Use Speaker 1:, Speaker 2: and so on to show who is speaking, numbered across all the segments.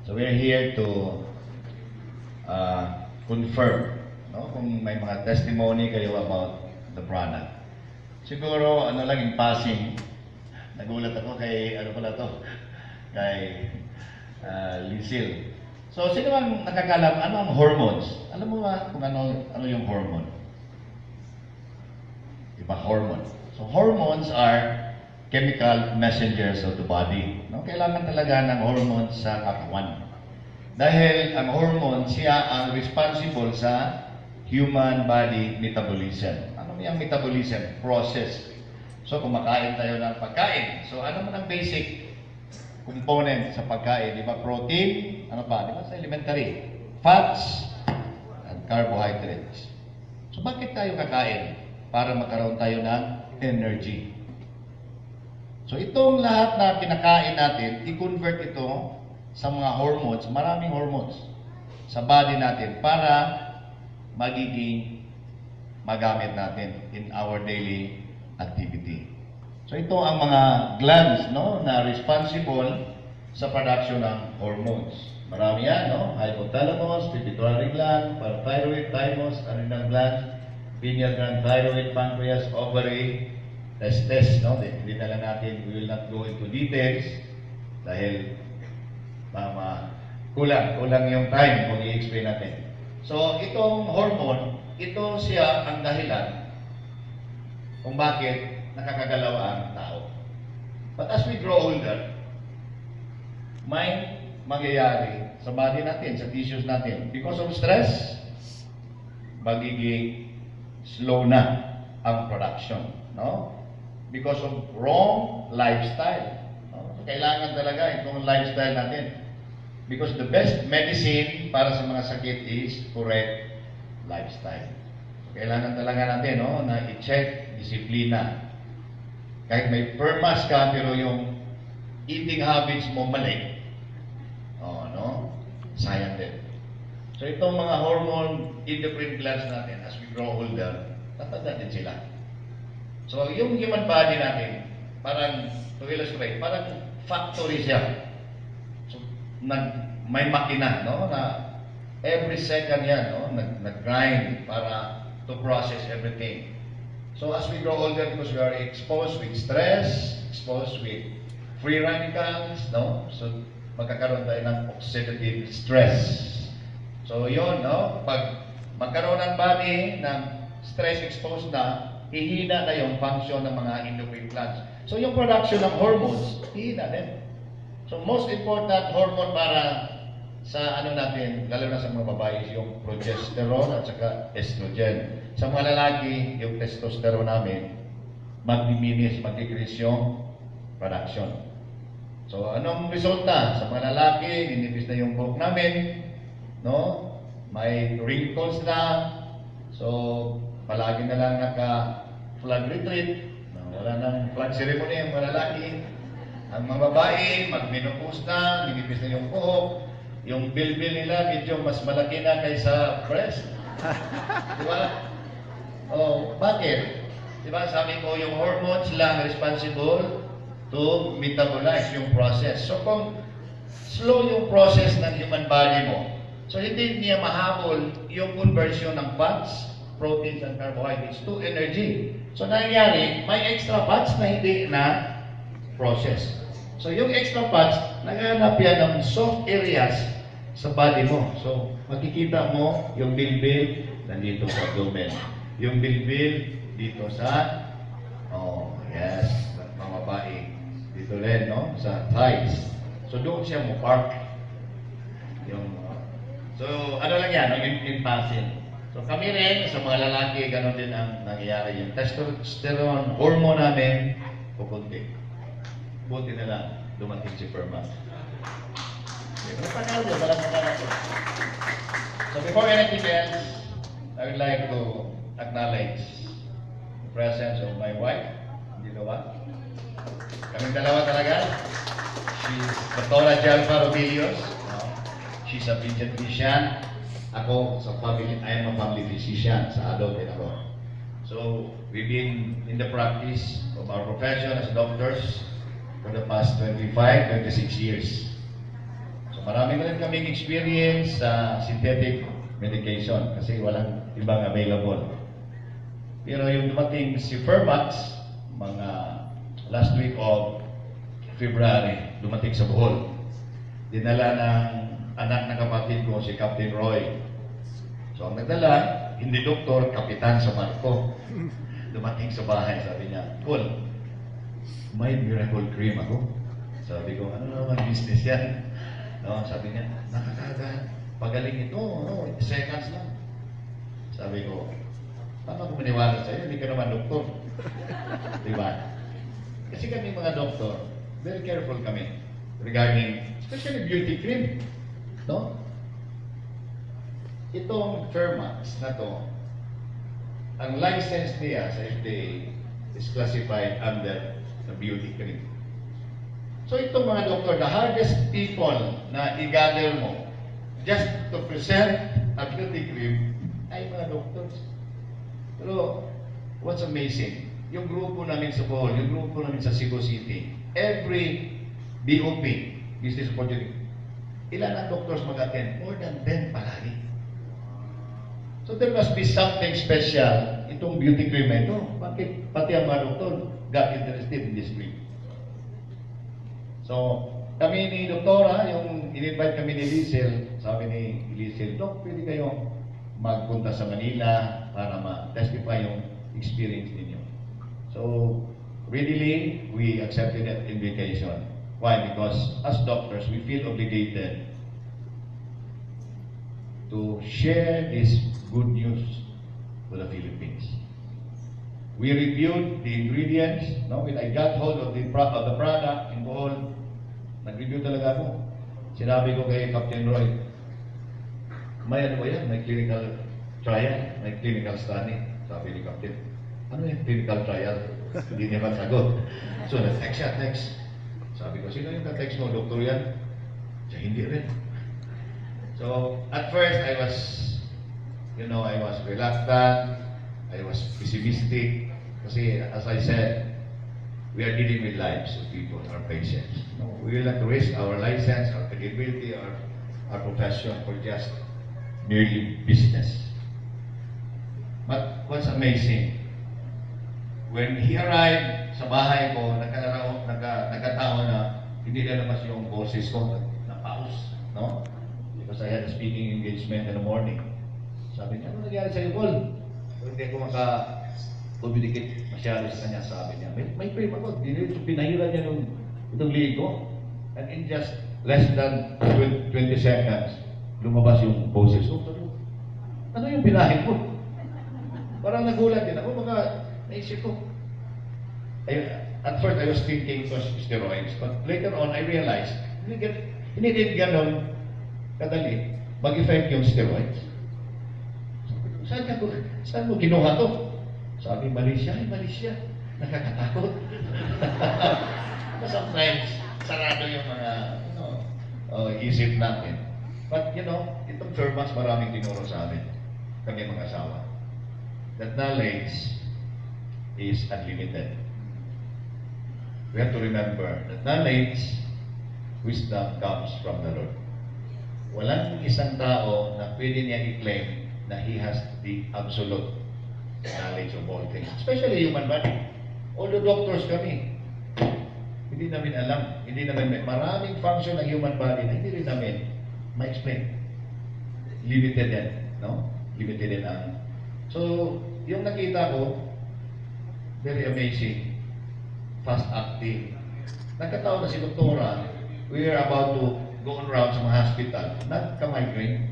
Speaker 1: So we're here to confirm, no? Kung may mga testimony kayo about the product. Siguro, ano lang in passing, nagulat ako kay, ano pala to, kay Lisil. So, sino bang nakakalam, ano ang hormones? Alam mo ba kung ano yung hormone? Diba, hormone. So, hormones are chemical messengers of the body. No? Kailangan talaga ng hormones sa katawan. Dahil ang hormone, siya ang responsible sa human body metabolism. Ano yung metabolism? Process. So, kumakain tayo ng pagkain. So, ano man ang basic component sa pagkain? Di ba? Protein, ano pa? Di ba? Sa elementary. Fats, and carbohydrates. So, bakit tayo kakain? Para magkaroon tayo ng energy. So, itong lahat na kinakain natin, i-convert ito sa mga hormones, maraming hormones sa body natin para magiging magamit natin in our daily activity. So ito ang mga glands, no, na responsible sa production ng hormones. Marami yan, no? Hypothalamus, pituitary gland, parathyroid, thymus, adrenal glands, pineal gland, thyroid, pancreas, ovary, testes, no? Hindi na lang natin, we will not go into details dahil kulang yung time kung i-explain natin. So, itong hormone, ito siya ang dahilan kung bakit nakakagalaw ang tao. But as we grow older, may magyayari sa body natin, sa tissues natin. Because of stress, magiging slow na ang production. No? Because of wrong lifestyle. No? So, kailangan talaga itong lifestyle natin. Because the best medicine para sa mga sakit is correct lifestyle. So, kailangan talaga natin, no, na i-check, disiplina. Kahit may permas ka, pero yung eating habits mo mali, no, sayang din. So itong mga hormone endocrine glands natin, as we grow older, tatanda din sila. So yung human body natin, parang, to illustrate, parang factory siya. So, may makina, no, na every second yan, no, nag-grind para to process everything. So as we grow older, because we are exposed with stress, exposed with free radicals, no, so magkakaroon tayo ng oxidative stress. So yun, no, pag magkaroon ng body ng stress exposed na, hihina na yung function ng mga endocrine glands. So yung production ng hormones, hihina din. So most important hormone para sa ano natin, lalo na sa mga babae, is yung progesterone at saka estrogen. Sa mga lalaki, yung testosterone namin, mag-diminish, mag-decrease yung production. So anong resulta? Sa mga lalaki, ninipis na yung buhok namin, no? May wrinkles na. So palagi na lang naka-flag retreat. Wala nang flag ceremony ang mga lalaki. Ang mga babae, mag-menopause na, ninipis na yung buhok. Yung bilbil nila, medyo mas malaki na kaysa breast. Di ba? Oh, bakit? Di ba, sabi ko, yung hormones lang responsible to metabolize yung process. So, kung slow yung process ng human body mo, so hindi niya mahabol yung conversion ng fats, proteins, and carbohydrates to energy. So, nangyari, may extra fats na hindi na process. So, yung extra fats, naghahanap yan ng soft areas sa body mo. So, makikita mo yung bilbil nandito sa abdomen. Yung bilbil dito sa, yes, mga babae. Dito rin, no? Sa thighs. So, doon siya mo park. So, ano lang yan, in passing. So, kami rin, sa mga lalaki, gano'n din ang nangyayari. Yung testosterone hormone namin, pupunti. Buti na lang, dumating si Perma. So before anything else, I would like to acknowledge the presence of my wife. Dito ba? Kaming dalawa talaga. She's Dr. Jalpa Rodillos. She's a pediatrician. Ako sa family, I am a family physician sa adult and abroad. So we've been in the practice of our profession as doctors for the past 25, 26 years. So marami na rin kaming experience sa synthetic medication kasi walang ibang available. Pero yung dumating si Fermax, mga last week of February, dumating sa Bohol. Dinala ng anak na kapatid ko, si Captain Roy. So ang nagdala, hindi doktor, kapitan sa barko. Dumating sa bahay, sabi niya, "Cool, may miracle cream ako." Sabi ko, "Ano naman business yan?" No, sabi niya, "Nakakaga, pagaling ito, no, seconds lang." Sabi ko, "Paano ako maniwala sa'yo? Hindi ka naman doktor." Diba? Kasi kami mga doktor, very careful kami regarding, especially beauty cream. No? Itong Fermax na to, ang license niya sa FDA is classified under the beauty cream. So itong mga doktor, the hardest people na i-gather mo just to present a beauty cream ay mga doctors. Pero what's amazing, yung grupo namin sa Bohol, yung grupo namin sa Cebu City, every BOP, business opportunity, ilan ang doctors mag-attend? More than 10 palagi. So there must be something special itong beauty cream na ito. Bakit pati ang mga doktor got interested in this cream? So kami ni Doktora, yung in-invite kami ni Liesel, sabi ni Liesel, "Dok, pwede kayong magpunta sa Manila para ma-testify yung experience ninyo." So readily, we accepted that invitation. Why? Because as doctors, we feel obligated to share this good news to the Philippines. We reviewed the ingredients. No? When I got hold of the product in Bohol, nag-review talaga ako. Sinabi ko kay Captain Roy, "May ano ba yan? May clinical trial, may clinical study." Sabi ni Captain, "Ano yung clinical trial?" Hindi niya masagot. So, na-text siya, text. Sabi ko, "Sino yung ka-text mo, doktor yan?" Siya, "Hindi rin." So, at first, I was reluctant, I was pessimistic, kasi as I said, we are dealing with lives of people, our patients. No, we will not risk our license, our credibility, our profession for just merely business. But what's amazing, when he arrived sa bahay ko, nagkataon na hindi na labas yung boses ko, na-pause, no? Because I had a speaking engagement in the morning. Sabi niya, "Ano nangyari sa'yo, Paul?" Hindi ko maka-communicate masyado sa kanya. Sabi niya, may frame ako. Pinahira niya itong liig ko. And in just less than 20 seconds, lumabas yung boses ko. Sabi, "Ano yung pinahid mo?" Parang nagulat din ako. Baka naisip ko. At first, I was thinking it was steroids. But later on, I realized, hindi din ganon kadali mag-effect yung steroids. Saan mo kinuha to? Sabi, Malaysia. Ay, Malaysia. Nakakatakot. Sometimes, sarado yung mga isip natin. But, itong Fermax maraming tinuro sa amin. Kami mga asawa. That knowledge is unlimited. We have to remember that knowledge, wisdom comes from the Lord. Walang isang tao na pwede niya i-claim na he has the absolute knowledge of all things. Especially human body. Although doctors kami, hindi namin alam, maraming function ng human body na hindi rin namin ma-explain. Limited yan, no? Limited yan ang... So, yung nakita ko, very amazing, fast-acting. Nagkataon na si Doktora, we are about to go on round sa mga hospital, nagka-migraine.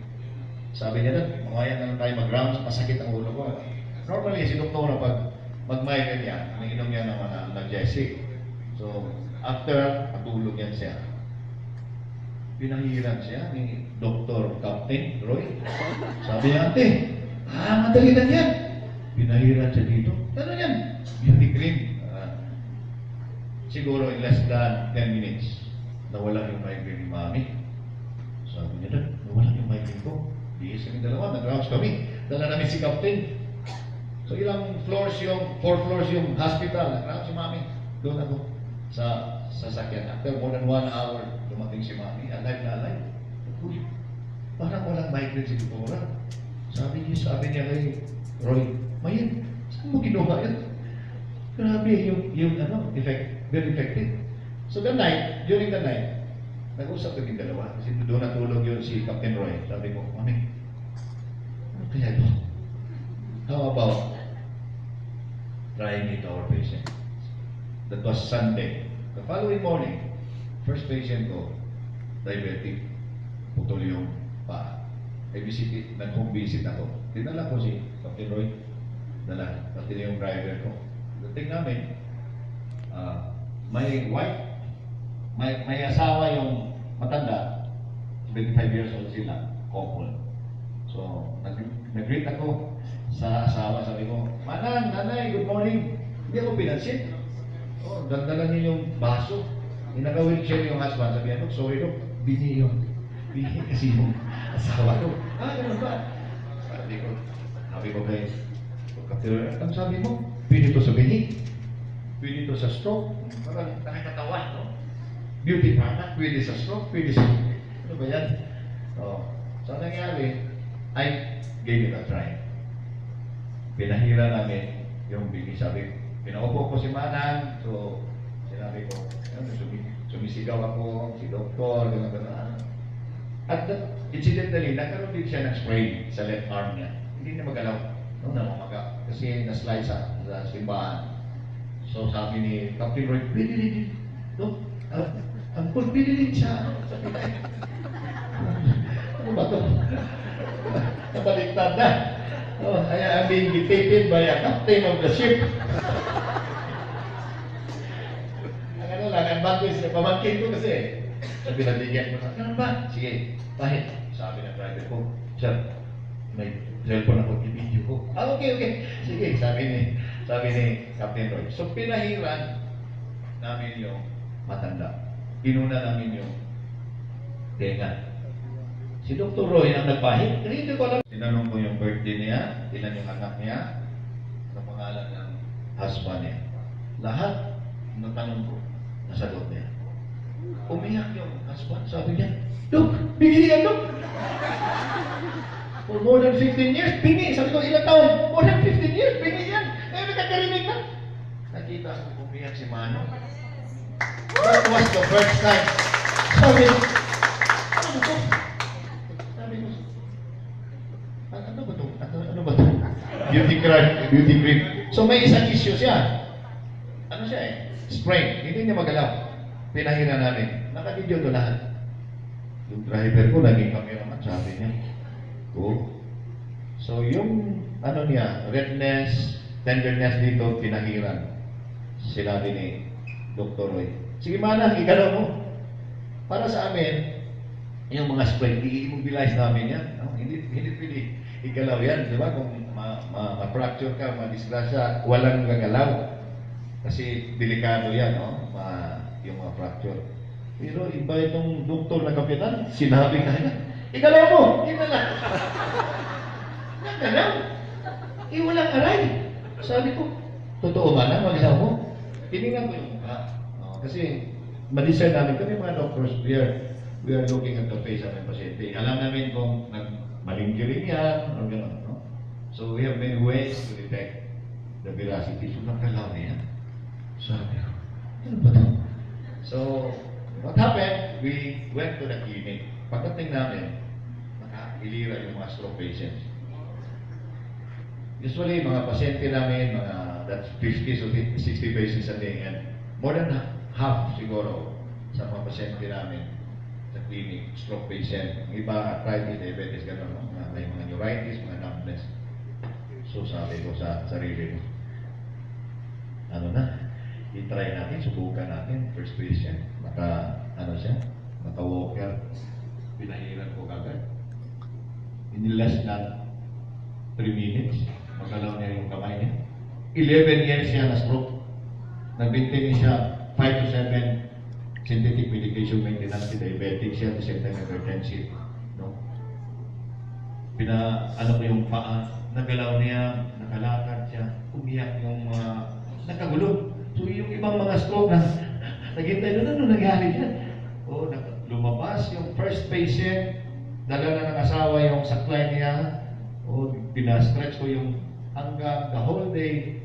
Speaker 1: Sabi niya, "Mamaya na lang tayo mag-rounds, masakit ang ulo ko." Normally, si Doktora, pag mag-migraine niya, nanginom niya ng analgesic. So, after, patulog yan siya. Pinahiran siya ni Dr. Captain Roy. Sabi niya, "Ate, madali lang yan." Pinahiran siya dito. "Ano yan?" "Beauty cream." Siguro in less than 10 minutes, nawala yung migraine ni Mami. Sabi niya, "Nawala yung migraine ko." Bihis kami dalawa, nag-rounds kami. Dala namin si Captain. So ilang floors 4 floors yung hospital. Nag-rounds si Mami. Doon ako sa sasakyan. After more than 1 hour, dumating si Mami. Alive na alive. migraine si Doktora. Sabi niya kay Roy, Mayan, saan mo ginawa yan? Grabe, yung very effective. So during the night, nag-usap kami dalawa. Kasi doon natulog yun si Captain Roy. Sabi ko, Mami, ano kaya ito? How about trying it to our patient? That was Sunday. The following morning, first patient ko, diabetic, putol yung paa. Nag-home visit ako. Dinala ko si Captain Roy. Pati yung driver ko. Dating namin, may wife, may asawa yung matanda, 25 years old sila, couple. So, nag-greet ako sa asawa, sabi ko, Manang, nanay, good morning. Hindi ako pinansin. Oh, dagdagan niyo yung baso. Naka-wheelchair yung husband, sabi ko, sorry Dok, bini kasi yung asawa ko. Ganun ba? Sabi ko kay Kapitero, ang sabi mo, pwede to sa bini, pwede to sa stroke, parang nakakatawa, no? Beauty product, pwede sa stroke, pwede sa... Ano ba yan? So nangyari, I gave it a try. Pinahira namin yung bini. Sabi, pinaupo ko si Manang, so sinabi ko, sumisigaw ako, si Doktor, gano'n. At incidentally, nagkaroon din siya ng sprain sa left arm niya. Hindi na magalaw. No, namamaga. Kasi na-slide sa simbahan. So sabi ni Captain Roy, pwede rin. No? Ang pwede rin siya. Ano ba ito? Nabaliktad na. I'm being dictated by a captain of the ship. Ang ano lang, ang bangkis, pamangkin ko kasi. Sabi na bigyan ko na, ano ba? Sige, bahit. Sabi ng driver ko, Sir, may cellphone ako, i-video ko. Okay. Sige, sabi ni Captain Roy. So, pinahiran namin yung matanda. Inuna namin yung tenga. Si Dr. Roy ang nagpahit. Hindi ko alam. Tinanong ko yung birthday niya, ilan yung anak niya, sa pangalan ng husband niya. Lahat, natanong ko, nasagot niya. Umiyak yung husband, sabi niya, Dok, bigyan yan, Dok! For more than 15 years, bingi. Sabi ko, ilang taon? More than 15 years, bingi yan. Nakakarinig na. Nakita ko umiyak si Mano. That was the first time. Sabi, ano ba ito? Sabi ko, ano ba ito? Ano ba ito? Beauty cream. So may isang issue siya. Ano siya eh? Sprain. Hindi niya magalaw. Pinahira namin. Naka-video to lahat. Yung driver ko, naging cameraman, sabi niya. So yung ano niya, redness, tenderness dito, pinahiran. Sinabi ni Dr. Roy, sige Manang, igalaw mo. Para sa amin, yung mga sprain, i-immobilize namin yan. No? Hindi pwede igalaw yan. Di ba? Kung ma-fracture ka, ma-disgrasya, walang gagalaw. Kasi delikado yan, no? Yung mga fracture. Pero iba itong doktor na kapitan, sinabi ka na, igalaw mo! Igalaw! Nagalaw! Walang aray! Sabi ko, totoo ba na, magalaw mo? Tinignan ko yung mukha. Kasi, ma-discern namin kami mga doctors, we are looking at the face of the pasyente. Alam namin kung malingirin yan, o gano'n, no? So, we have many ways to detect the veracity. So, nagalaw niya. Sabi ko, ano ba ito? So, what happened? We went to the clinic. Pagdating namin, nakahilira yung mga stroke patients. Usually, mga pasyente namin, that's 50 to 60 patients a day. And more than half siguro sa mga pasyente namin sa clinic, stroke patient. Yung iba, arthritis, diabetes, gano'n. May mga neuritis, mga numbness. So, sabi ko sa sarili ko, ano na, i-try natin, subukan natin, first patient. Maka-walker. Pinahiran ko kagad. In less than 3 minutes, magalaw niya yung kamay niya. 11 years siya na stroke. Nag-maintain siya 5 to 7 synthetic medication maintenance, diabetic siya, at the same time hypertensive. No? Ko yung paa, nagalaw niya, nakalakad siya, umiyak yung nagkagulo. So yung ibang mga stroke na naghintay doon, ano nangyari dyan? Lumabas yung first patient,
Speaker 2: dala na ng asawa yung saklay niya, o pinastretch ko yung hanggang the whole day.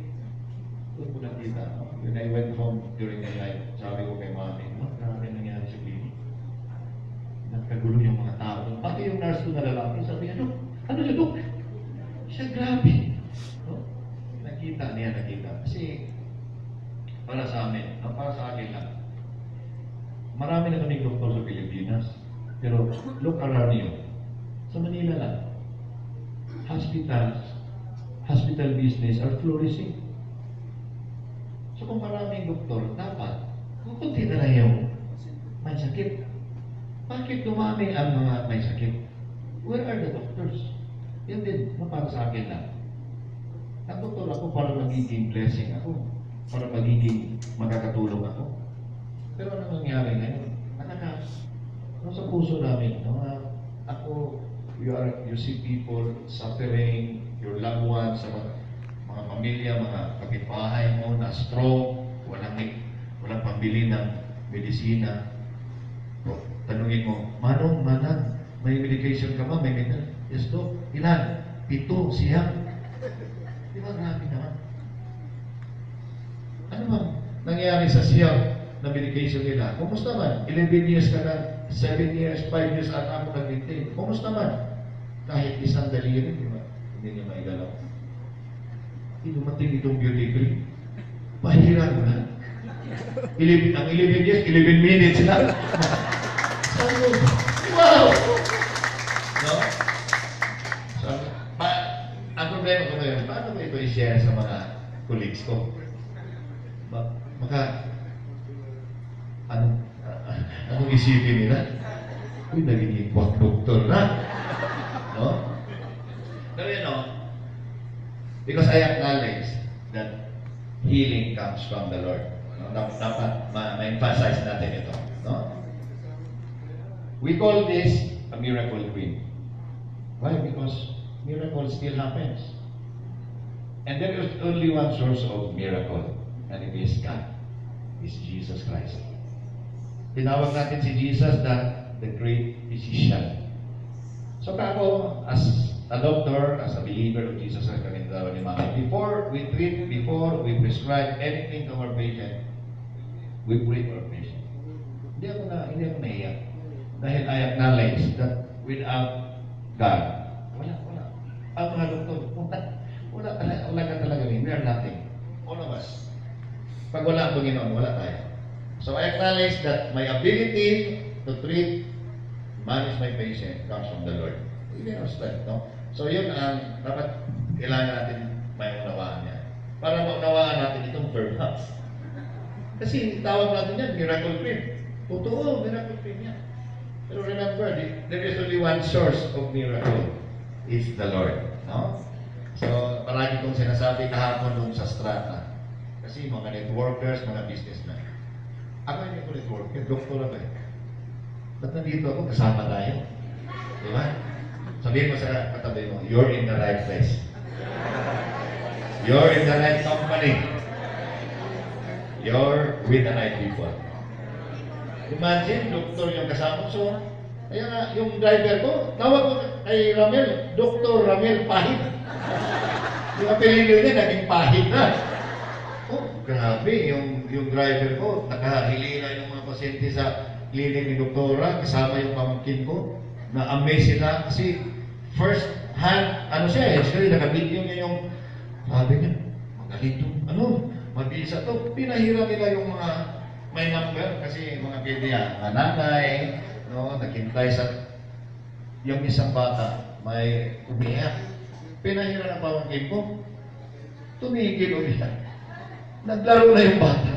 Speaker 2: Doon ko nakita. No? When I went home during the night, sabi ko kay mami, grabe nangyari sa clinic. Nagkagulo yung mga tao. Pati yung nurse ko na lalaki, sabi niya, ano siya, Dok? Siya, grabe. No? Nakita. Kasi, para sa amin, para sa akin lang, marami na kaming doktor sa Pilipinas. Pero, look around you. Sa Manila lang, hospital business are flourishing. So, kung maraming doktor, dapat, kukunti na lang yung may sakit. Bakit dumami ang mga may sakit? Where are the doctors? Yan din, para sa akin lang. Ang doktor ako para magiging blessing ako. Para magiging makakatulong ako. Pero ano nangyari ngayon? Sa puso namin, you see people suffering, your loved ones, sa mga pamilya, mga kapitbahay mo na stroke, walang pambili ng medisina. Tanungin mo, Manong, may medication ka ba? May medication? Yes, Dok. Ilan? 7, siyam. Di ba, grabe naman? Ano bang nangyari sa siyam na medication nila? Kumusta man? 11 years ka na, 7 years, 5 years at ako nag-maintain. Kumusta man? Kahit isang daliri, di ba? Hindi niya maigalaw. Hindi dumating itong beauty cream. Pahiran mo na. Ang 11 years, 11 minutes lang. Sabi ko, wow! No? So, ang problema ko ngayon, paano ko ito i-share sa mga colleagues ko? Anong isipin nila? Uy, nagiging quack doctor na. No? Pero because I acknowledge that healing comes from the Lord. No? Dapat ma-emphasize natin ito. No? We call this a miracle queen. Why? Because miracle still happens. And there is only one source of miracle, and it is God. It's Jesus Christ. Tinawag natin si Jesus the great physician. So ako, as a doctor, as a believer of Jesus Christ, kanina ni Mama, before we treat, before we prescribe anything to our patient, we pray for our patient. Hindi ako naiyak. Dahil I acknowledge that without God, wala. Ang mga doktor, wala ka talaga. We are nothing. All of us. Pag wala ang Panginoon, wala tayo. So I acknowledge that my ability to treat, manage my patient comes from the Lord. Hindi ang strength, no? So yun ang dapat kailangan natin may unawaan niya. Para maunawaan natin itong verb house. Kasi tawag natin yan, miracle cream. Totoo, miracle cream yan. Pero remember, there is only one source of miracle. Is the Lord. No? So, parang itong sinasabi kahapon nung sa strata. Kasi mga networkers, mga businessmen. Ako hindi ko networker, doktor ako eh. Ba't nandito ako, kasama tayo? Di ba? Sabihin mo sa katabi mo, you're in the right place. You're in the right company. You're with the right people. Imagine, doktor yung kasama. So, kaya nga, yung driver ko, tawag ko kay Ramel, Dr. Ramel Pahid. Yung apelido niya, naging Pahid na. Oh, grabe, yung driver ko, nakahilila yung mga pasyente sa clinic ni Doktora, kasama yung pamangkin ko, na-amaze sila kasi first hand, nakabidyo niya yung, sabi niya, magaling to, mabisa to. Pinahira nila yung mga may number kasi mga pwede yan, nanay, naghintay sa yung isang bata, may umiyak. Pinahira ng pamangkin ko, tumigil umiyak. Naglaro na yung bata.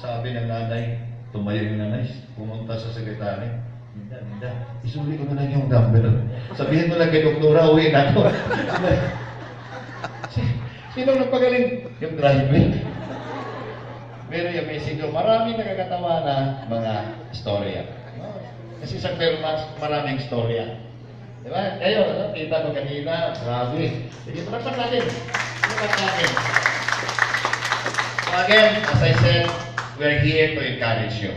Speaker 2: Sabi ng nanay, tumayo yung nanay, pumunta sa sekretary. Hindi, isuli ko na lang yung number. Sabihin mo lang kay doktora, uwi na ako. Sino nagpagaling? Yung driver. Pero yung message ko, maraming nakakatawa na mga storya. Kasi sa Fairmont, maraming storya. Di ba? Kayo, kita mo kanina, grabe. Sige, palapan natin. So again, as I said, we're here to encourage you.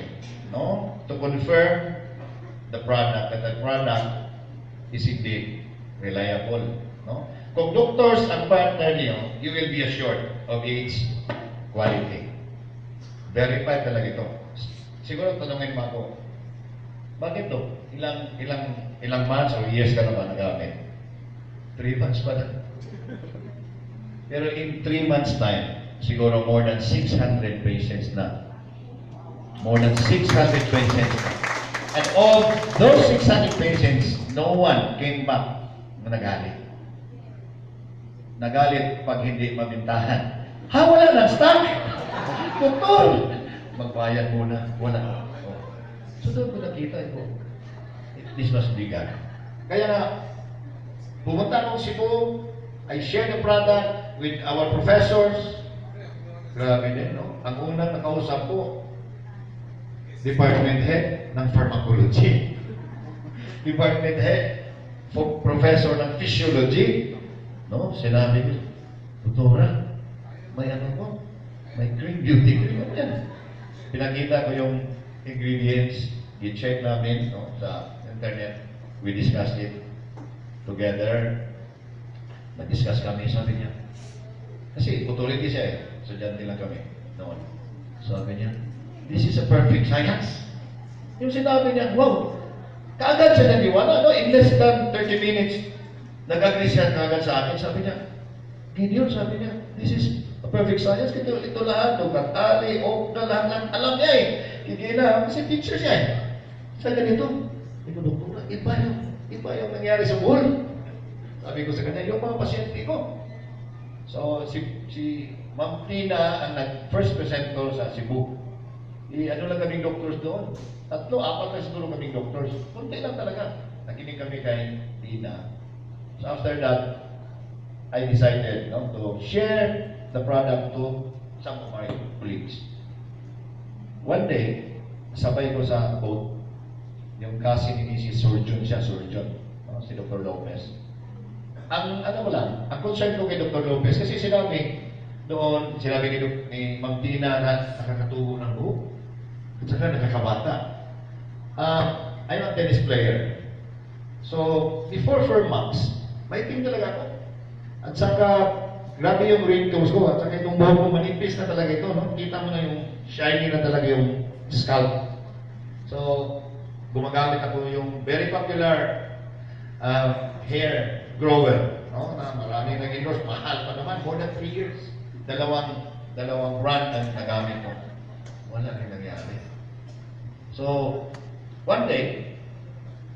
Speaker 2: No? To confirm the product, that the product
Speaker 1: is indeed reliable. No? Kung doctors ang partner niyo, you will be assured of its quality. Verified talaga ito. Siguro tanungin mo ako, bakit to? Ilang months or years ka na ba nagamit? 3 months pa lang. Pero in 3 months time, siguro more than 600 patients na. More than 600 patients. And of those 600 patients, no one came back na nagalit. Nagalit pag hindi mabintahan. Ha, wala na stock! Doktor! Magbayad muna. Wala. So doon ko nakita ito. This must be God. Kaya nga, pumunta akong Cebu, I share the product with our professors. Grabe din, no? Ang unang nakausap ko, department head ng pharmacology. Department head, professor ng physiology. No? Sinabi ko, Doktora, may ano mo? May cream, beauty cream. Ano yan? Pinakita ko yung ingredients, i-check namin no, sa internet. We discussed it together. Nag-discuss kami, sabi niya. Kasi authority siya eh. Estudyante lang kami noon. Sabi niya, this is a perfect science. Yung sinabi niya, wow, kaagad siya naniwala. No? In less than 30 minutes, nag-agree siya kaagad sa akin. Sabi niya, Gideon, sabi niya, this is a perfect science. Ito lahat, Katali, lahat, alam niya eh. Hindi na, kasi teacher siya eh. Sa ganito, ito doktora, iba yung nangyari sa buhay. Sabi ko sa kanya, yung mga pasyente ko. So, si Ma'am Tina ang first present ko sa Cebu. Ano lang kaming doctors doon? 3, 4 na siguro kaming doctors. Kunti lang talaga. Nakinig kami kay Tina. So after that, I decided to share the product to some of my colleagues. One day, sabay ko sa boat, yung kasi ni Mrs. Surgeon siya, si Dr. Lopez. Ang ang concern ko kay Dr. Lopez, kasi sinabi ni Ma'am Tina na nakakatubo ng buhok, at saka nakakabata. I'm a tennis player. So, before 4 months, may team talaga ako. At saka, grabe yung wrinkles ko, at saka itong buhok ko, manipis na talaga ito, no? Kita mo na yung shiny na talaga yung scalp. So, gumagamit ako yung very popular hair grower, no? Na maraming nag-endorse, mahal pa naman, more than 3 years. Dalawang brand ang nagamit ko. Wala rin nangyari. So, one day,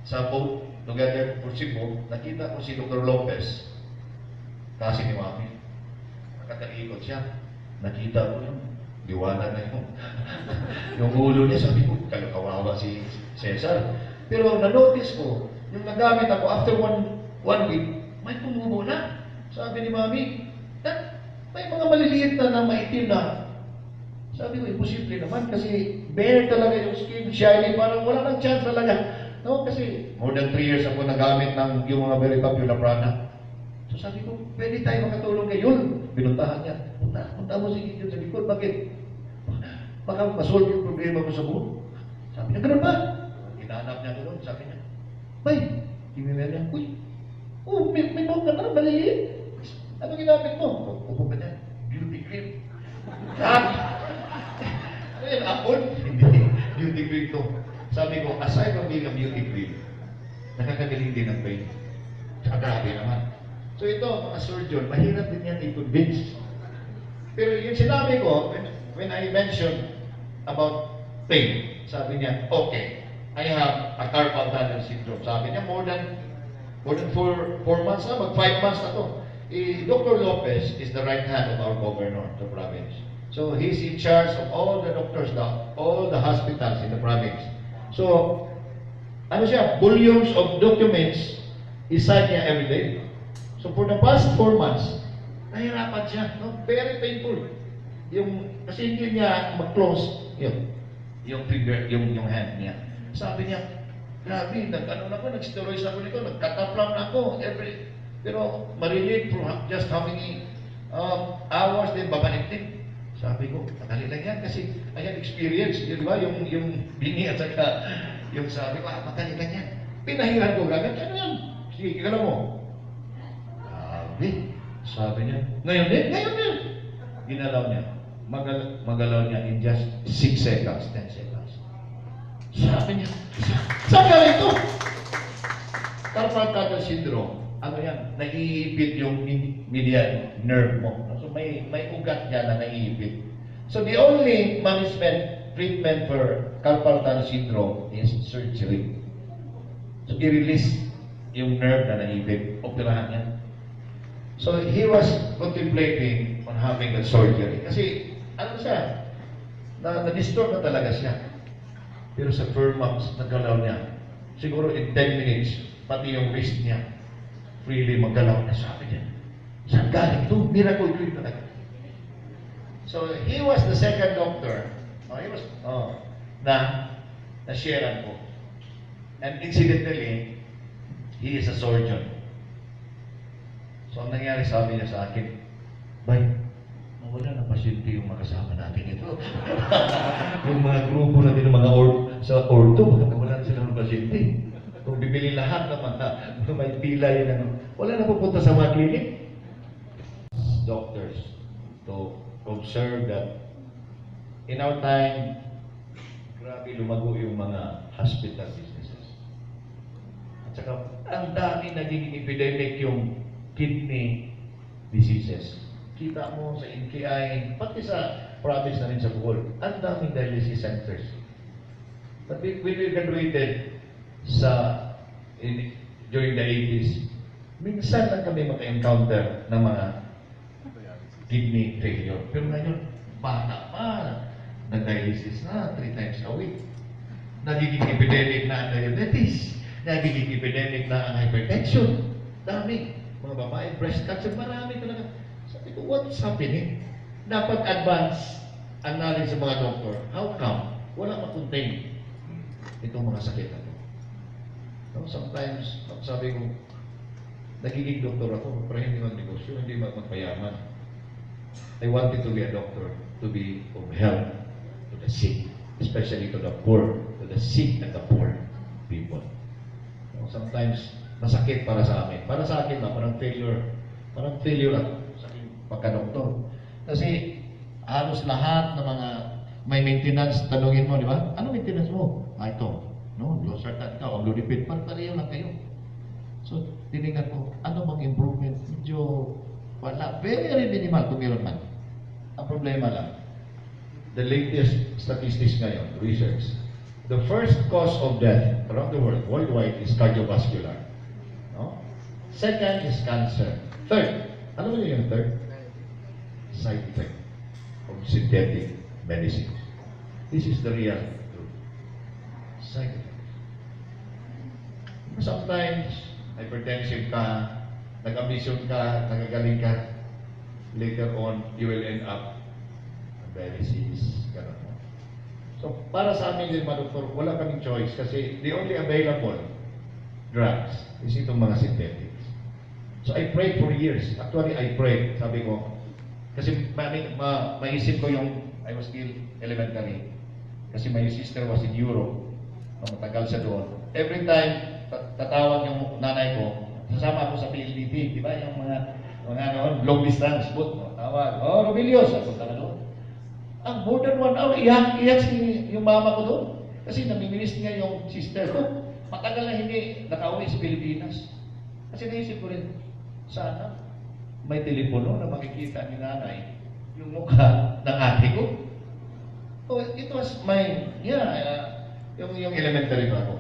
Speaker 1: sa boat, together for Cebu, nakita ko si Dr. Lopez, kasi ni Mami. Nakatalikod siya. Nakita ko yung liwanag na yun. Yung ulo niya, sabi ko, kawawa si Cesar. Pero na-notice ko, yung nagamit ako, after one week, may tumubo na. Sabi ni Mami, may mga maliliit na maitim na. Sabi ko, imposible naman kasi bare talaga yung skin, shiny, parang wala nang chance talaga. No, kasi more than 3 years ako nagamit ng yung mga very popular product. So sabi ko, pwede tayo makatulong ngayon. Pinuntahan niya, punta mo si Gideon sa likod, bakit? Baka masolve yung problema mo sa buhok. Sabi niya, ganun ba? Hinahanap niya ko doon, sabi niya, bay, kimimel niya, may buhok ka na, maliliit. Ano ginamit mo? Upo ka niya, beauty cream. Sabi, ano yan, apple? Hindi, beauty cream to. Sabi ko, aside from being a beauty cream, nakakagaling din ang pain. Tsaka grabe naman. So ito, mga surgeon, mahirap din yan i-convince. Pero yung sinabi ko, when I mentioned about pain, sabi niya, okay, I have a carpal tunnel syndrome. Sabi niya, more than 4 months na, mag 5 months na to. Dr. Lopez is the right hand of our governor, the province. So he's in charge of all the doctors now, all the hospitals in the province. So, ano siya, volumes of documents iside niya every day. So for the past 4 months, nahirapan siya, no? Very painful. Kasi hindi niya mag-close, yung finger, yung hand niya. Sabi niya, grabe, nag-steroids ako nito, nagkataplang ako, pero marinig for just how many hours din babalik din. Sabi ko, madali lang yan kasi ayan experience, di ba? Yung bingi at saka yung sabi ko, madali lang yan. Pinahiran ko gamit, ano yan?
Speaker 2: Sige, igalaw mo. Sabi niya, ngayon din. Ginalaw niya. Magalaw niya in just 6 seconds, 10 seconds. Sabi niya, saan ka ito? Carpal tunnel syndrome. Ano yan? Naiipit yung median nerve mo. So may ugat yan na naiipit. So the only management treatment for carpal tunnel syndrome is surgery. So i-release yung nerve na naiipit. Operahan niya. So he was contemplating on having that surgery. Kasi ano siya? Na-disturb na talaga siya. Pero sa Fairmax, nagalaw niya. Siguro in 10 minutes, pati yung wrist niya, freely maggalaw na. Sabi niya, saan galing ito? Miracle cream talaga. So he was the second doctor. Na-sharean ko. And incidentally, he is a surgeon. So ang nangyari, sabi niya sa akin, Bay, wala na pasyente yung makasama natin ito. Yung mga grupo natin ng mga sa orto, wala na sila ng pasyente. Kung bibili lahat ng mga may pila yun, wala na pupunta sa mga clinic. Doctors to observe that in our time, grabe lumago yung mga hospital businesses. At saka, ang dami naging epidemic yung kidney diseases. Kita mo sa NKI, pati sa province na rin sa Bohol, ang daming dialysis centers. But when we graduated during the 80s, minsan lang kami maka-encounter ng mga kidney failure. Pero ngayon, bata pa, nag-dialysis na 3 times a week. Nagiging epidemic na ang diabetes, nagiging epidemic na ang hypertension. Dami. Mga babae, breast cancer, marami talaga. Sabi ko, what's happening? Dapat advance ang knowledge sa mga doktor. How come? Wala makontain itong mga sakit na ito. No, sometimes, sabi ko, nagiging doktor ako, pero hindi mag-negosyo, hindi magpayaman. I wanted to be a doctor, to be of help to the sick, especially to the poor, to the sick and the poor people. No, sometimes, masakit para sa amin. Para sa akin, parang failure at sa aking pagka-doktor. Kasi halos lahat ng mga may maintenance, tanungin mo, di ba? Ano maintenance mo? Ito. No, losartan ka, o gluripid, pareho lang kayo. So, tinignan ko, ano bang improvement? Medyo wala. Very minimal kung meron man. Ang problema lang, the latest statistics ngayon, research, the first cause of death around the world, worldwide, is cardiovascular. No? Second is cancer. Third, ano ba yung third? Side effect of synthetic medicines. This is the real truth. Side effect. Sometimes, hypertensive ka, nag-ambition ka, nagagaling ka, later on, you will end up dialysis, gano'n. So, para sa amin din, mga doktor, wala kaming choice kasi the only available drugs is itong mga synthetics. So, I prayed for years. Actually, I prayed. Sabi ko, kasi maisip ko yung, I was still elementary. Kasi my sister was in Europe. Matagal siya doon. Every time, tatawag yung nanay ko, sasama ako sa PLDT, di ba? Yung mga long distance boat, tawag. Oh, Robilio, sapunta ka doon. More than 1 hour, iyak yung mama ko doon. Kasi namimilis niya yung sister ko. Matagal na hindi nakauwi sa Pilipinas. Kasi naisip ko rin, sana may telepono na makikita ni nanay yung mukha ng ate ko. So, it was my, yung elementary pa ako.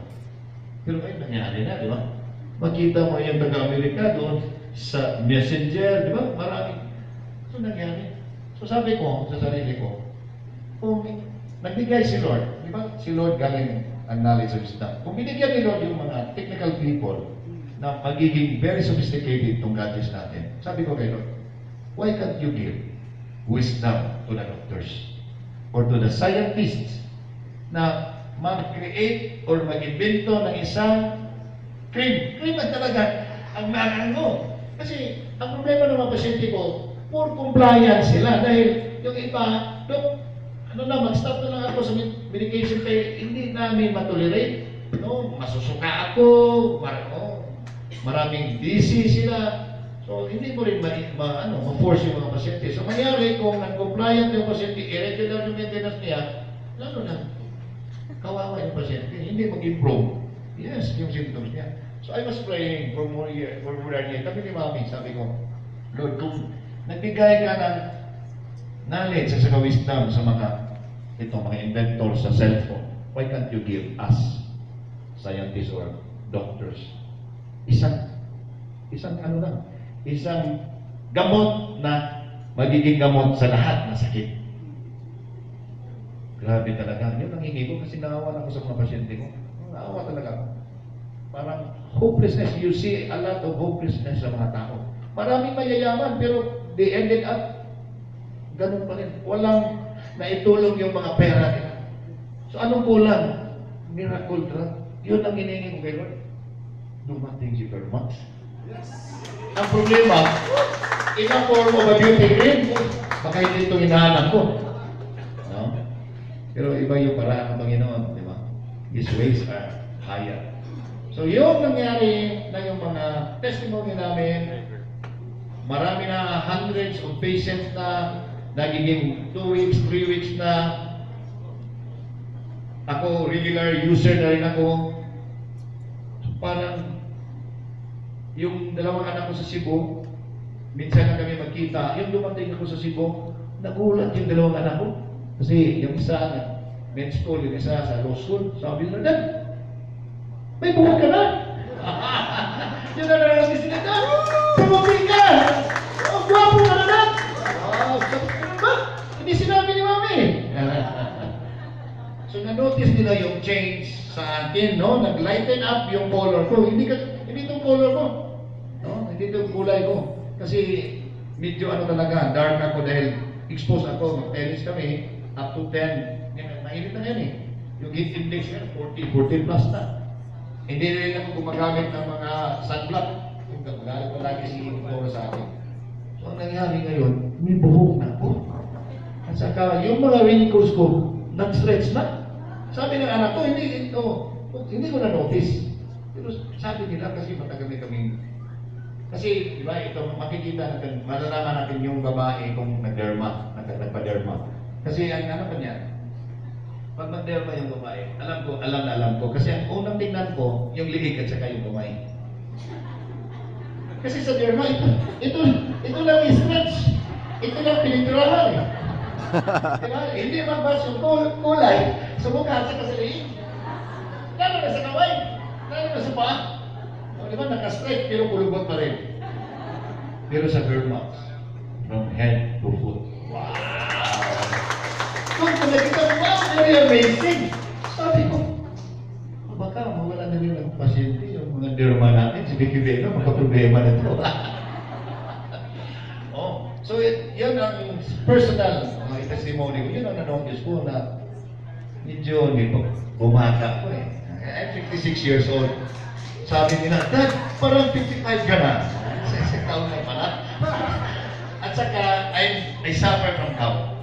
Speaker 2: Pero ngayon nangyari na, di ba? Makita mo yung taga-Amerika doon sa messenger, di ba? Marami. So nangyari. So sabi ko sa sarili ko, kung nagbigay si Lord, di ba? Si Lord galing ang knowledge of wisdom. Kung binigyan ni Lord yung mga technical people na magiging very sophisticated itong gadgets natin, sabi ko kay Lord, why can't you give wisdom to the doctors or to the scientists na mag-create or mag-invento ng isang cream. Cream ang talaga ang maano. Kasi ang problema ng mga pasyente ko, poor compliance sila dahil yung iba, mag-stop na lang ako sa medication kaya hindi namin matolerate. No, masusuka ako, maraming busy sila. So, hindi mo rin ma-force yung mga pasyente. So, mangyari kung non-compliant yung pasyente, irregular yung maintenance niya, lalo na, kawawa yung pasyente, hindi mag-improve. Yes, yung symptoms niya. So, I was praying for more years. Kami ni Mami, sabi ko, Lord, kung nagbigay ka ng knowledge sa wisdom sa mga inventors sa cellphone, why can't you give us, scientists or doctors, isang gamot na magiging gamot sa lahat ng sakit. Grabe talaga. Yun ang hingi ko kasi naawa ako sa mga pasyente ko. Naawa talaga ako. Parang hopelessness. You see a lot of hopelessness sa mga tao. Maraming mayayaman pero they ended up ganun pa rin. Walang naitulong yung mga pera nila. So anong kulang? Miracle drug. Yun ang hiningi ko kay Lord. Dumating si Permax. Ang problema, ibang form of a beauty cream, baka hindi ito hinahanap ko. No? Pero iba yung paraan ng Panginoon, di ba? His ways are higher. So yung nangyari na yung mga testimony namin, marami na hundreds of patients na nagiging 2 weeks, 3 weeks na. Ako, regular user na rin ako. So, parang yung dalawang anak ko sa Cebu, minsan na kami magkita, yung dumating ako sa Cebu, nagulat yung dalawang anak ko. Kasi yung isa na med school, yung isa sa law school, sabi nila, Dad, may buhok ka na! Yun na nalang si Dad, pumapin ka! Oh, gwapo ka na, Dad! Oh, sabi ko ba? Hindi sinabi ni Mami. So, na-notice nila yung change sa akin, no? Nag-lighten up yung color ko. Hindi itong color ko. No? Hindi itong kulay ko. Kasi medyo talaga, dark ako dahil exposed ako. Mag-tennis kami, up to 10. Mainit na yan eh. Yung heat index yan, 14 plus na. Hindi rin ako gumagamit ng mga sunblock. Yung gagalit ko lagi si Dora sa akin. So, ang nangyari ngayon, may buhok na ako. At saka, yung mga wrinkles ko, nag-stretch na. Sabi ng anak ko, hindi ko na-notice. Pero sabi nila kasi matagal na kami. Kasi, di ba, ito, makikita natin, malalaman natin yung babae kung nagpa-derma. Kasi ang pa niya, pag mag-derma yung babae, alam ko. Kasi ang unang tingnan ko, yung liig at saka yung kamay. Kasi sa derma, ito lang i-stretch. Ito lang piniturahan eh. Diba? Hindi magbas yung kulay sa mukha at saka sa liig. Lalo na sa kamay. Lalo na sa paa. O, diba? Naka-straight pero kulubot pa rin. Pero sa derma, from head to foot. Wow! Kung nakita mo, wow, very amazing. Sabi ko, baka mawala na rin ang pasyente, yung mga derma natin, si Vicky Vega, magka-problema na ito. Oh, so yan ang personal testimony ko. Yun ang na-notice ko na medyo bumata ko eh. I'm 56 years old. Sabi nila, Dad, parang 55 ka na. Sa taon na pala. At saka, I suffer from gout.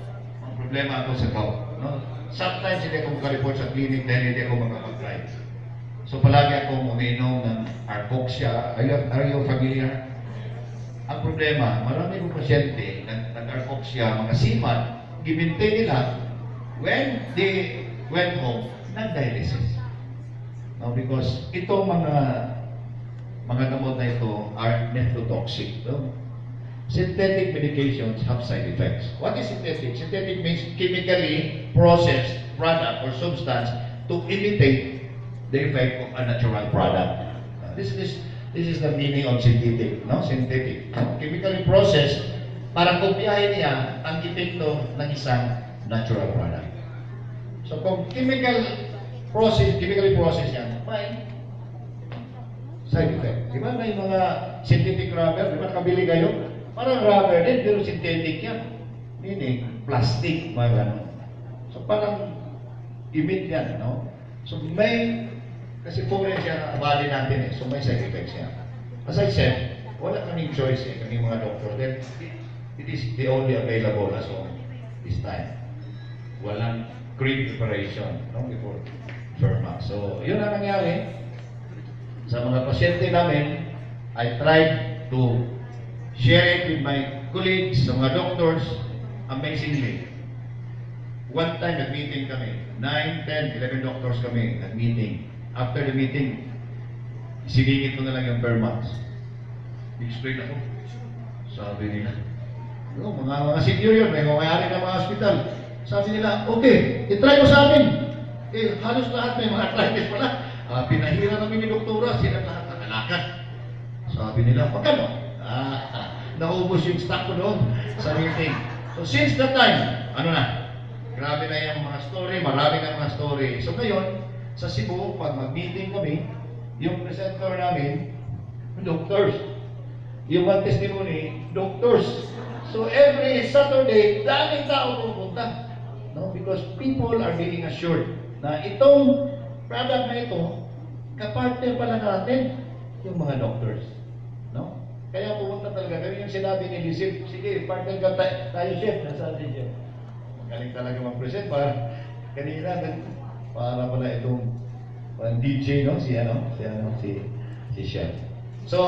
Speaker 2: Ang problema ako sa gout. No? Sometimes hindi ako makareport sa clinic dahil hindi ako makapag-drive. So palagi akong uminom ng Arcoxia. Are you familiar? Ang problema, marami kong pasyente nag-Arcoxia, mga seaman, gibintay nila when they went home, nag-dialysis. No, because itong mga gamot na ito are nephrotoxic. No? Synthetic medications have side effects. What is synthetic? Synthetic means chemically processed product or substance to imitate the effect of a natural product. This is the meaning of synthetic. No? Synthetic. Chemically processed para kopyahin niya ang epekto ng isang natural product. So kung chemically processed yan, may side effect. Di ba may mga synthetic rubber? Di ba nakabili kayo? Parang rubber din, pero synthetic yan. Meaning, plastic, mga gano'n. So parang emit yan, no? So may, kasi foreign siya, bali natin eh. So may side effects yan. As I said, wala kaming choice eh, kaming mga doctor. Then, it is the only available as of this time. Walang pre-preparation, no? Before Fermax. So, yun ang nangyari sa mga pasyente namin.
Speaker 1: I tried to share it with my colleagues, sa mga doctors. Amazingly, one time nag-meeting kami, 9, 10, 11 doctors kami nag-meeting. After the meeting, siningit ko na lang yung per month. Explain ako. Sabi nila, no, mga senior yun, may may-ari ng mga hospital. Sabi nila, okay, itry mo sa amin. Halos lahat may mga arthritis pala. Pinahira namin ni doktora, sila lahat nakalakad. Sabi nila, magkano? Naubos yung stock ko doon sa meeting. So since that time, ano na? Grabe na yung mga story, marami na mga story. So ngayon, sa Cebu, pag mag-meeting kami, yung presenter namin, doctors. Yung mag-testimony, doctors. So every Saturday, daming tao pupunta. No? Because people are being assured na itong product na ito, kapartner pala natin yung mga doctors. No? Kaya pumunta talaga. Kaya yung sinabi ni Lisip, sige, partner ka tayo, chef. Nasabi siya. Magaling talaga mag-present. Para kanina, para pala itong DJ, no? Si chef. So,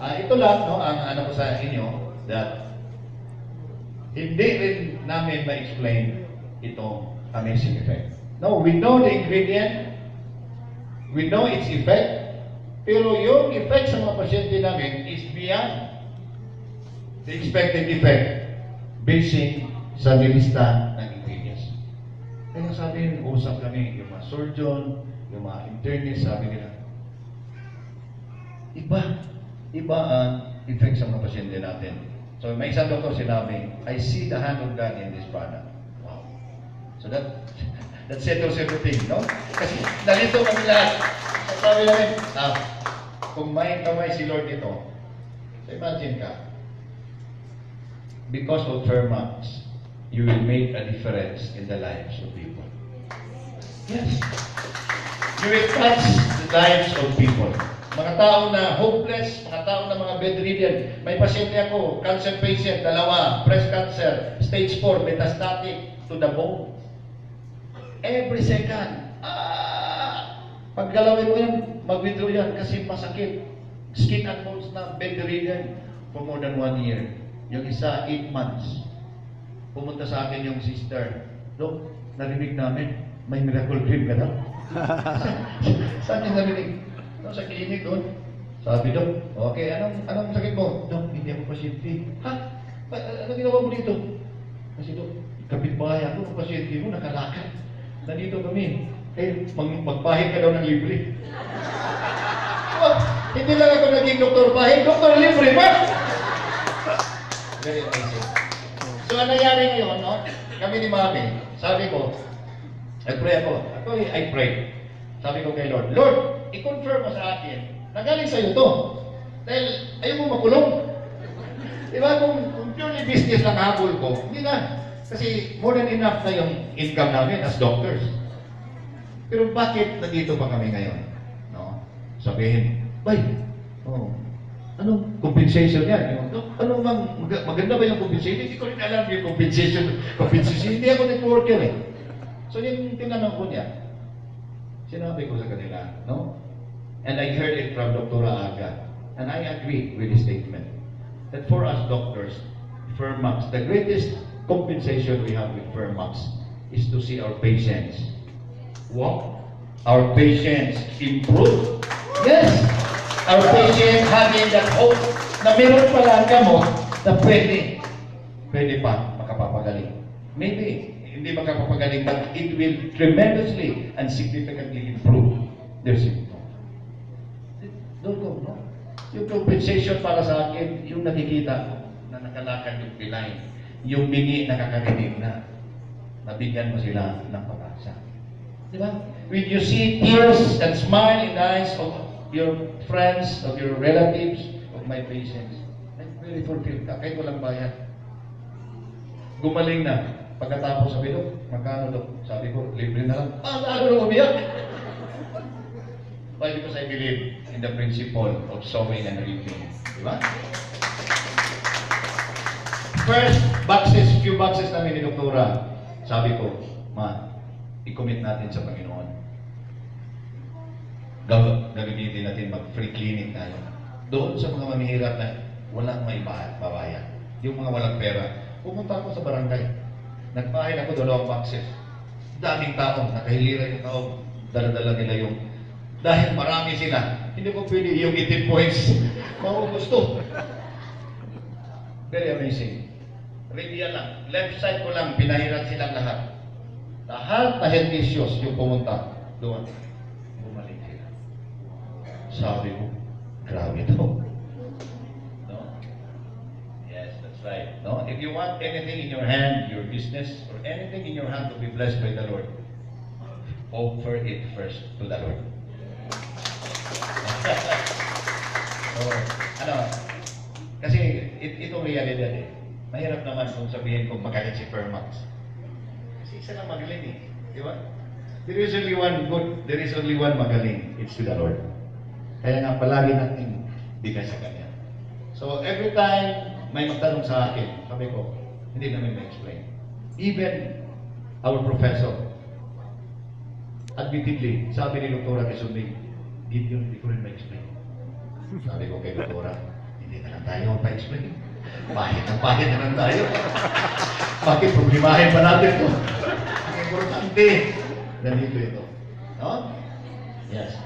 Speaker 1: ito lang, no, ang ano ko sa inyo, that hindi rin namin ma-explain itong amazing effect. No, we know the ingredient, we know its effect, pero yung effect sa mga pasyente namin is beyond the expected effect basing sa nilista ng ingredients. Kaya sabi, usap kami, yung mga surgeon, yung mga internist, sabi nila, iba ang effect sa mga pasyente natin. So may isang doktor sinabi, I see the hand of God in this product. Wow. So that settles everything, no? Kasi nalito kami lahat. Sabi namin, kung may kamay si Lord ito, so imagine ka, because of Fermax, you will make a difference in the lives of people. Yes. You will touch the lives of people. Mga tao na hopeless, mga tao na mga bedridden. May pasyente ako, cancer patient, 2, breast cancer, stage 4, metastatic to the bone. Every second, pag galawin mo yan, mag-withdraw yan kasi masakit. Skin and bones na bedridden for more than 1 year. Yung isa, 8 months. Pumunta sa akin yung sister. Dok, narinig namin, may miracle dream ka daw. Saan yung narinig? No, sa clinic doon. Sabi Dok, okay, anong sakit mo? Dok, hindi ako pasyente. Ha? Anong ginawa mo dito? Kasi Dok, kapitbahay ako, pasyente mo, nakalakad. Nandito kami. Magpahit ka daw ng libre. Hindi lang ako naging doktor pahit, doktor libre ba? Very amazing. So, ang nangyari ngayon, no? Kami ni Mami, sabi ko, nag-pray ako. I pray. Sabi ko kay Lord, Lord, i-confirm mo sa akin na galing sa'yo to. Dahil ayaw mo makulong. Diba, kung purely business lang habol ko, hindi na. Kasi more than enough na yung income namin as doctors. Pero bakit nandito pa kami ngayon? No? Sabihin, bay, anong compensation yan? Ano bang, maganda ba yung compensation? Hindi ko rin alam yung compensation. Hindi ako networker eh. So yung tinanong ko niya, sinabi ko sa kanila, no? And I heard it from Dr. Aga. And I agree with his statement. That for us doctors, Fermax, the greatest compensation we have with Fermax is to see our patients walk, our patients improve. Yes! Our patients having that hope na meron pala ang gamot na pwede pa makapapagaling. Maybe, hindi makapapagaling, but it will tremendously and significantly improve their symptoms. Don't go, no? Yung compensation para sa akin, yung nakikita ko na nakalakad yung pilay, yung bingi nakakarinig na, nabigyan mo sila ng pag-asa. Di ba? When you see tears and smile in the eyes of your friends, of your relatives, of my patients, I'm very fulfilled. Kahit walang bayad. Gumaling na. Pagkatapos sabi ko, magkano daw? Sabi ko, libre na lang. Ano na umiyak? Why? Because I believe in the principle of sowing and reaping. Di ba? First boxes, few boxes namin ni Doktora. Sabi ko, Ma, i-commit natin sa Panginoon. Gagamitin natin mag-free clinic tayo.
Speaker 2: doon sa mga mamihirap na walang may babayan, yung mga walang pera, pumunta ako sa barangay. Nagpahid ako 2 boxes. Daming tao, nakahilira yung tao, dala-dala nila yung, dahil marami sila, hindi ko pwede yung 18 points, maubos to. Very amazing. Review lang, left side ko lang, pinahiran silang lahat. Lahat na health issues yung pumunta doon. Bumalik sila. Sabi ko, grabe to. No? Yes, that's right. No? If you want anything in your hand, your business, or anything in your hand to be blessed by the Lord, offer it first to the Lord. So, kasi itong realidad eh. Mahirap naman kung sabihin kong magaling si Permax. Kasi isa lang magaling eh. Di ba? There is only one good, there is only one magaling. It's to the Lord. Kaya nga palagi natin bigay sa Kanya. So every time may magtanong sa akin, sabi ko, hindi namin ma-explain. Even our professor, admittedly, sabi ni Dr. Quezonbing, Gideon, hindi ko rin ma-explain. Sabi ko kay Dr. Hindi na lang tayo pa-explain. Pahit na lang tayo. Bakit problemahin pa natin ito? Ang importante, nandito ito. No? Yes.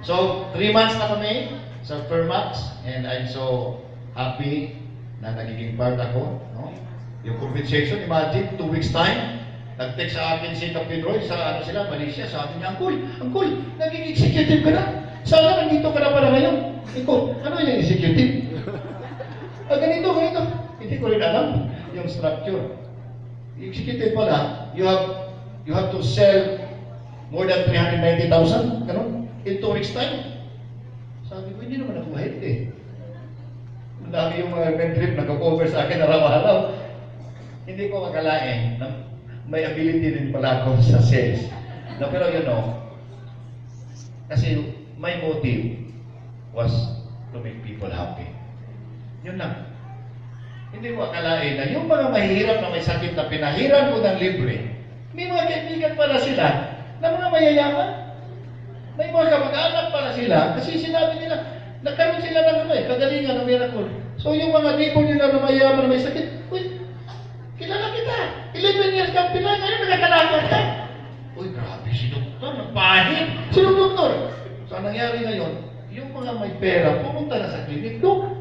Speaker 2: So, 3 months na kami sa Permax, and I'm so happy na nagiging part ako. No? Yung compensation, imagine, 2 weeks time, nag-text sa akin si Captain Roy sa Malaysia, sabi niya, Uncle, naging executive ka na. Sana nandito ka na pala ngayon. Ikaw, ano yung executive? Ganito. Hindi ko rin alam yung structure. Executive pala, you have to sell more than 390,000, ganun, in 2 weeks time. Sabi ko, hindi naman ako mahit eh. Ang dami yung mga trip nag-cover sa akin araw-araw. Hindi ko akalain na may ability din pala ako sa sales. No, pero kasi my motive was to make people happy. Yun lang. Hindi ko akalain na yung mga mahirap na may sakit na pinahiran ko ng libre, may mga kaibigan pala sila na mga mayayaman. May mga kamag-anak pala sila kasi sinabi nila, nagkaroon sila ng kagalingan ng miracle. So yung mga neighbor nila na mayayaman na may sakit, uy, kilala kita. 11 years kang Pinay, ngayon nagkakalakad ka. Uy, grabe si Doktor, nagpahit. Sino Doktor? So ang nangyari ngayon, yung mga may pera, pumunta na sa clinic, Dok,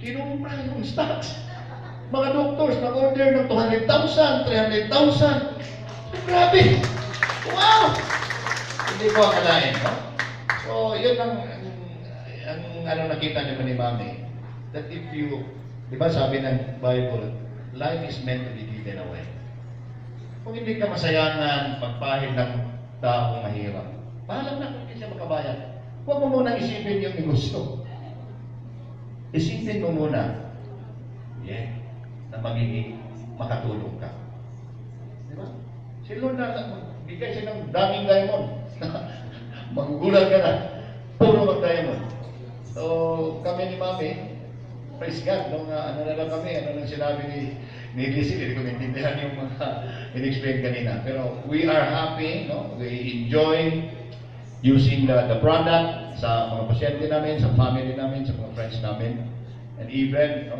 Speaker 2: kinumpra yung stocks. Mga doctors nag-order ng 200,000, 300,000. Grabe! Wow! Hindi ko akalain, no? So, yun ang nakita niyo ni Mami, that if you, di ba sabi ng Bible, life is meant to be given away. Kung hindi ka masayangan, pagpahid ng taong mahirap, bahala na kung hindi siya makabayan. Huwag mo muna isipin yung negosyo. Isipin mo muna, na magiging makatulong ka. Di ba? Si Lord na magbigay siya ng daming diamond. Magugulat ka na. Puro mag-diamond. So, kami ni Mami, praise God, nung na lang kami, nang sinabi ni Lizzie, hindi ko maintindihan yung mga in-explain kanina. Pero we are happy, no? We enjoy using the product sa mga pasyente namin, sa family namin, sa mga friends namin. And even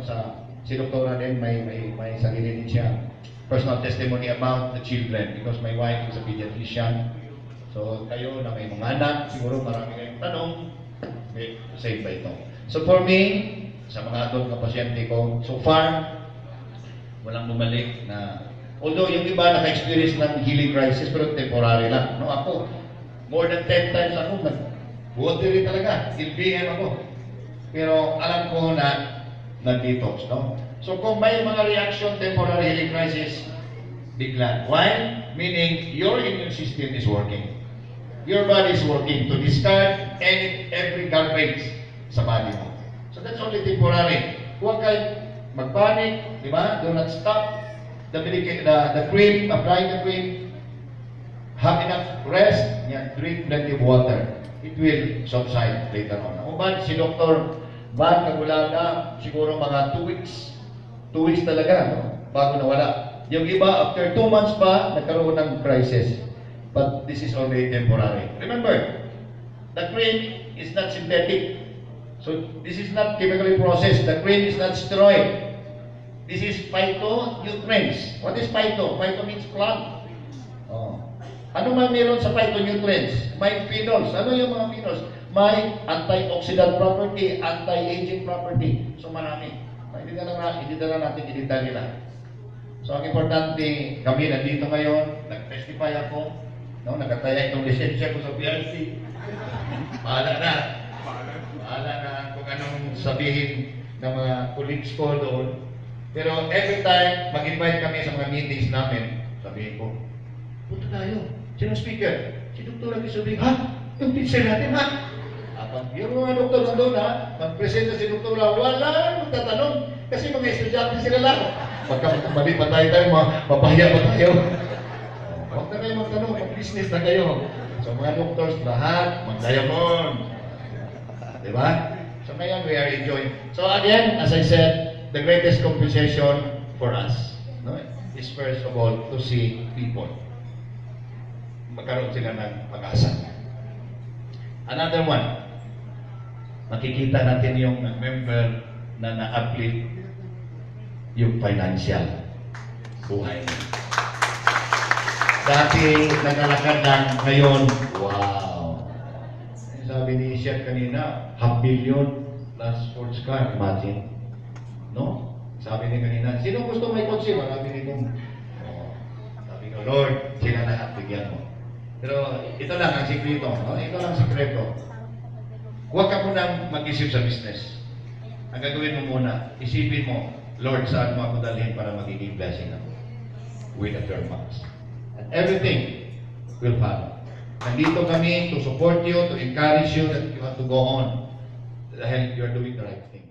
Speaker 2: si Doktora din may sarili din siya personal testimony about the children because my wife is a pediatrician. So kayo na may mga anak, siguro marami kayong tanong, same ba ito? So for me, sa mga adult na pasyente ko, so far, walang bumalik na, although yung iba naka-experience ng healing crisis pero temporary lang. No, ako, more than 10 times ako, nag-watery talaga, LBM ako. Pero alam ko na nag-detox, no? So kung may mga reaction, temporary healing crisis, bigla. Why? Meaning, your immune system is working. Your body is working to discard every garbage sa body mo. So that's only temporary. Huwag kayo mag-panic, di ba? Do not stop the cream, apply the cream, have enough rest, drink plenty of water. It will subside later on. Kung ba si Dr. Van Cagulada, siguro mga 2 weeks. 2 weeks talaga, no? Bago nawala. Yung iba, after 2 months pa, nagkaroon ng crisis. But this is only temporary. Remember, the cream is not synthetic. So
Speaker 1: So this is not chemically processed. The cream is not steroid. This is phytonutrients. What is phyto? Phyto means plant. Oh. Ano man meron sa phytonutrients? May phenols. Ano yung mga phenols? May antioxidant property, anti-aging property. So marami. Hindi na lang natin i-detalye lahat. So ang importante, kami nandito ngayon, nag-testify ako, no? Nagkataya itong lisensya ko sa PRC. Bahala na kung anong sabihin ng mga colleagues ko doon. Pero every time mag-invite kami sa mga meetings namin, sabihin ko, punta tayo. Sino speaker? Si Dr. Aguisubing. Ha? Yung teacher natin, ha? Pag yung mga doktor nandun, ha? Mag-present na si Dr. Wala magtatanong. Kasi mga estudyante sila lang. Pagka mali pa tayo, mapahiya pa tayo. Huwag na kayo magtanong, mag-business na kayo. So mga doctors, lahat, mag-diamond. Diba? So ngayon, we are enjoying. So again, as I said, the greatest compensation for us, no, is first of all to see people. Magkaroon sila ng pag-asa. Another one, makikita natin yung member na na-uplift yung financial buhay. Dati naglalakad lang, ngayon, wow. Sabi ni Chef kanina, 500 million plus sports car, imagine. No? Sabi niya kanina, sino gusto may kotse? Marami ni kong, sabi ko, Lord, sila lahat, bigyan mo. Pero ito lang ang sikreto, no? Ito lang ang sikreto. Huwag ka munang mag-isip sa business. Ang gagawin mo muna, isipin mo, Lord, saan mo ako dalhin para magiging blessing ako? With a firm marks. And everything will follow. Nandito kami to support you, to encourage you that you have to go on. Dahil you're doing the right thing.